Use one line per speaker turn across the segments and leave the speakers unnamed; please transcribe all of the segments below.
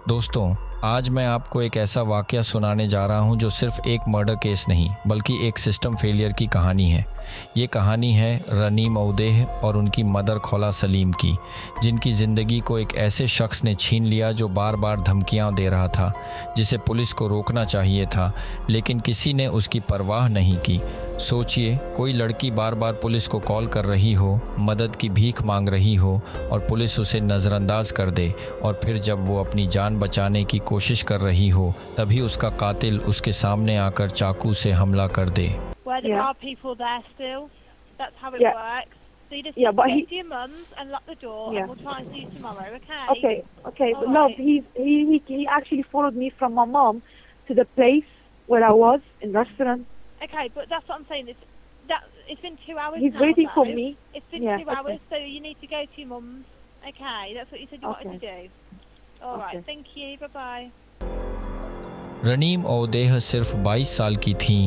दोस्तों, आज मैं आपको एक ऐसा वाकया सुनाने जा रहा हूं जो सिर्फ एक मर्डर केस नहीं बल्कि एक सिस्टम फेलियर की कहानी है। ये कहानी है रनीम औदेह और उनकी मदर खौला सलीम की, जिनकी ज़िंदगी को एक ऐसे शख्स ने छीन लिया जो बार बार धमकियां दे रहा था, जिसे पुलिस को रोकना चाहिए था लेकिन किसी ने उसकी परवाह नहीं की। सोचिए, कोई लड़की बार बार पुलिस को कॉल कर रही हो, मदद की भीख मांग रही हो और पुलिस उसे नज़रअंदाज कर दे, और फिर जब वो अपनी जान बचाने की कोशिश कर रही हो तभी उसका कातिल उसके सामने आकर चाकू से हमला कर दे।
Where there
Yeah.
are people there still. That's how it
Yeah.
works. So you just
Yeah, but
go
he-
to your mum's and lock the door,
Yeah.
and we'll try and see you tomorrow. Okay?
Okay.
All
No,
right.
he actually followed me from my mom to the place where I was in restaurant.
Okay, but that's what I'm saying. It's been 2 hours.
He's
now,
waiting for
though.
me.
It's been
Yeah,
2
okay.
hours, so you need to go to your mum's. Okay, that's what you said you wanted to do. All right.
Okay.
Thank you. Bye bye.
रनीम औदेह सिर्फ 22 साल की थीं,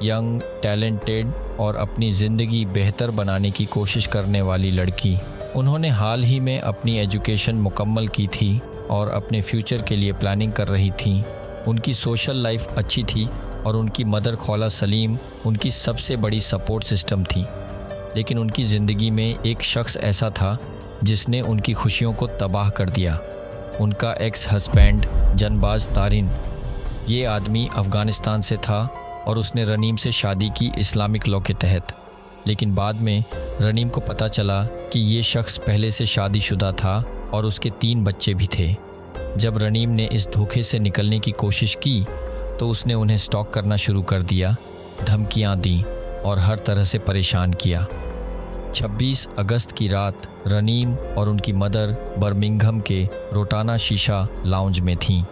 young, talented और अपनी ज़िंदगी बेहतर बनाने की कोशिश करने वाली लड़की। उन्होंने हाल ही में अपनी एजुकेशन मुकम्मल की थी और अपने फ्यूचर के लिए प्लानिंग कर रही थीं। उनकी सोशल लाइफ अच्छी थी और उनकी मदर खौला सलीम उनकी सबसे बड़ी सपोर्ट सिस्टम थी। लेकिन उनकी ज़िंदगी में एक शख्स ऐसा था जिसने उनकी खुशियों को तबाह कर दिया, उनका एक्स हस्बैंड जनबाज तारिन। ये आदमी अफ़गानिस्तान से था और उसने रनीम से शादी की इस्लामिक लॉ के तहत। लेकिन बाद में रनीम को पता चला कि ये शख्स पहले से शादीशुदा था और उसके 3 बच्चे भी थे। जब रनीम ने इस धोखे से निकलने की कोशिश की तो उसने उन्हें स्टॉक करना शुरू कर दिया, धमकियां दी और हर तरह से परेशान किया। 26 अगस्त की रात रनीम और उनकी मदर बर्मिंघम के रोटाना शीशा लाउंज में थीं।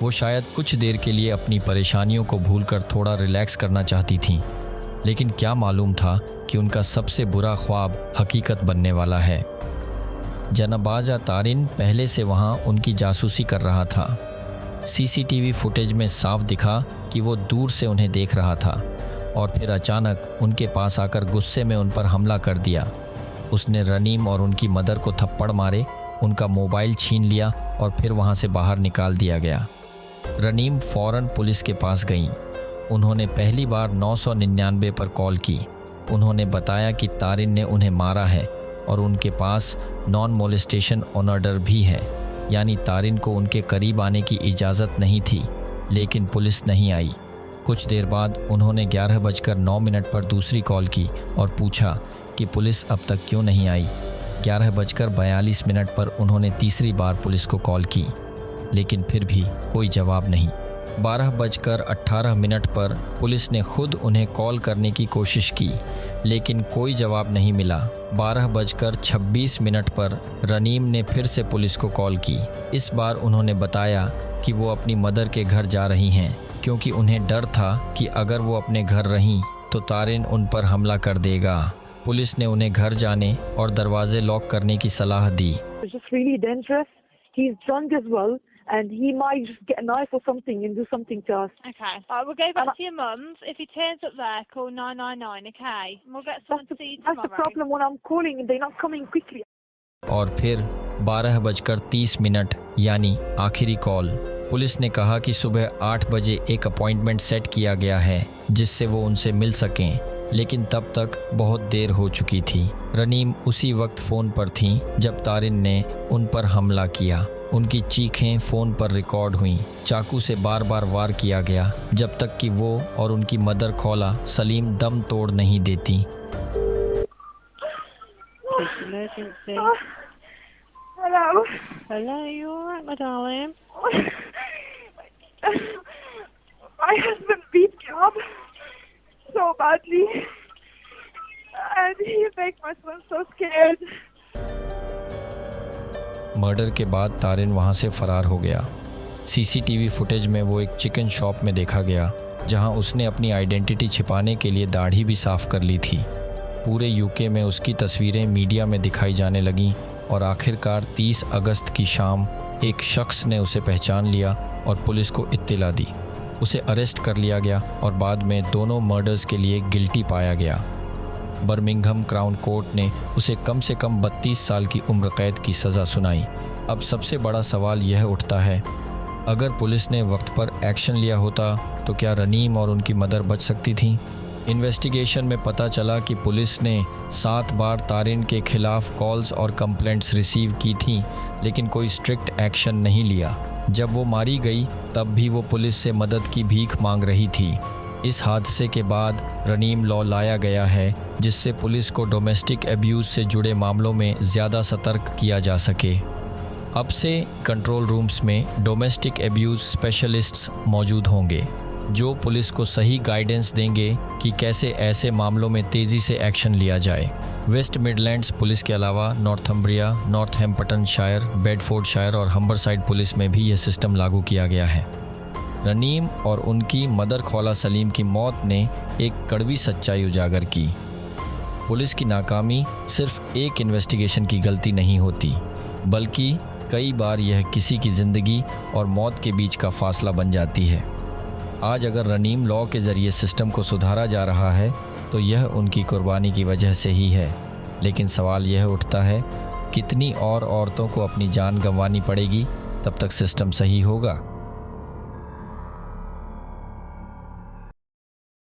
वो शायद कुछ देर के लिए अपनी परेशानियों को भूलकर थोड़ा रिलैक्स करना चाहती थीं, लेकिन क्या मालूम था कि उनका सबसे बुरा ख्वाब हकीकत बनने वाला है। जनबाजा तारिन पहले से वहाँ उनकी जासूसी कर रहा था। सीसीटीवी फुटेज में साफ दिखा कि वो दूर से उन्हें देख रहा था और फिर अचानक उनके पास आकर गुस्से में उन पर हमला कर दिया। उसने रनीम और उनकी मदर को थप्पड़ मारे, उनका मोबाइल छीन लिया और फिर वहाँ से बाहर निकाल दिया गया। रनीम फ़ौरन पुलिस के पास गईं। उन्होंने पहली बार 999 पर कॉल की। उन्होंने बताया कि तारिन ने उन्हें मारा है और उनके पास नॉन मोलेस्टेशन ऑर्डर भी है, यानी तारिन को उनके करीब आने की इजाज़त नहीं थी। लेकिन पुलिस नहीं आई। कुछ देर बाद उन्होंने 11:09 पर दूसरी कॉल की और पूछा कि पुलिस अब तक क्यों नहीं आई। 11:42 पर उन्होंने तीसरी बार पुलिस को कॉल की, लेकिन फिर भी कोई जवाब नहीं। 12:18 पर पुलिस ने खुद उन्हें कॉल करने की कोशिश की, लेकिन कोई जवाब नहीं मिला। 12:26 पर रनीम ने फिर से पुलिस को कॉल की। इस बार उन्होंने बताया कि वो अपनी मदर के घर जा रही हैं, क्योंकि उन्हें डर था कि अगर वो अपने घर रहीं तो तारिन उन पर हमला कर देगा। पुलिस ने उन्हें घर जाने और दरवाजे लॉक करने की सलाह दी।
It's just really dangerous. He's drunk as well, and he might just get a knife or something and do something to us.
Okay. All right, we'll go back to your mum's. If he turns up there, call 999. Okay. And we'll get someone to see you
That's the
tomorrow.
problem when I'm calling and they're not coming quickly.
और फिर 12:30 यानी आखिरी call. Police ने कहा कि सुबह 8 बजे एक अपॉइंटमेंट सेट किया गया है जिससे वो उनसे मिल सकें, लेकिन तब तक बहुत देर हो चुकी थी। रनीम उसी वक्त फ़ोन पर थीं जब तारिन ने उन पर हमला किया। उनकी चीखें फ़ोन पर रिकॉर्ड हुईं। चाकू से बार बार वार किया गया जब तक कि वो और उनकी मदर खौला सलीम दम तोड़ नहीं देती।
Emergency.
Hello.
Hello, you alright, my darling?
My husband beat me up so badly, and he makes my son so scared.
Murder के बाद तारिन वहाँ से फ़रार हो गया। सीसीटीवी फुटेज में वो एक चिकन शॉप में देखा गया, जहाँ उसने अपनी आइडेंटिटी छिपाने के लिए दाढ़ी भी साफ़ कर ली थी। पूरे यूके में उसकी तस्वीरें मीडिया में दिखाई जाने लगीं और आखिरकार 30 अगस्त की शाम एक शख्स ने उसे पहचान लिया और पुलिस को इत्तला दी। उसे अरेस्ट कर लिया गया और बाद में दोनों मर्डर्स के लिए गिल्टी पाया गया। बर्मिंघम क्राउन कोर्ट ने उसे कम से कम 32 साल की उम्र कैद की सज़ा सुनाई। अब सबसे बड़ा सवाल यह उठता है अगर पुलिस ने वक्त पर एक्शन लिया होता तो क्या रनीम और उनकी मदर बच सकती थीं? इन्वेस्टिगेशन में पता चला कि पुलिस ने 7 बार तारिन के खिलाफ कॉल्स और कंप्लेंट्स रिसीव की थीं, लेकिन कोई स्ट्रिक्ट एक्शन नहीं लिया। जब वो मारी गई तब भी वो पुलिस से मदद की भीख मांग रही थी। इस हादसे के बाद रनीम लॉ लाया गया है, जिससे पुलिस को डोमेस्टिक अब्यूज़ से जुड़े मामलों में ज़्यादा सतर्क किया जा सके। अब से कंट्रोल रूम्स में डोमेस्टिक अब्यूज़ स्पेशलिस्ट्स मौजूद होंगे, जो पुलिस को सही गाइडेंस देंगे कि कैसे ऐसे मामलों में तेज़ी से एक्शन लिया जाए। वेस्ट मिडलैंड्स पुलिस के अलावा नॉर्थम्ब्रिया, नॉर्थहैम्पटनशायर, बेडफोर्डशायर और हम्बरसाइड पुलिस में भी यह सिस्टम लागू किया गया है। रनीम और उनकी मदर खौला सलीम की मौत ने एक कड़वी सच्चाई उजागर की। पुलिस की नाकामी सिर्फ एक इन्वेस्टिगेशन की गलती नहीं होती, बल्कि कई बार यह किसी की ज़िंदगी और मौत के बीच का फासला बन जाती है। आज अगर रनीम लॉ के ज़रिए सिस्टम को सुधारा जा रहा है तो यह उनकी कुर्बानी की वजह से ही है। लेकिन सवाल यह उठता है, कितनी और औरतों को अपनी जान गंवानी पड़ेगी तब तक सिस्टम सही होगा?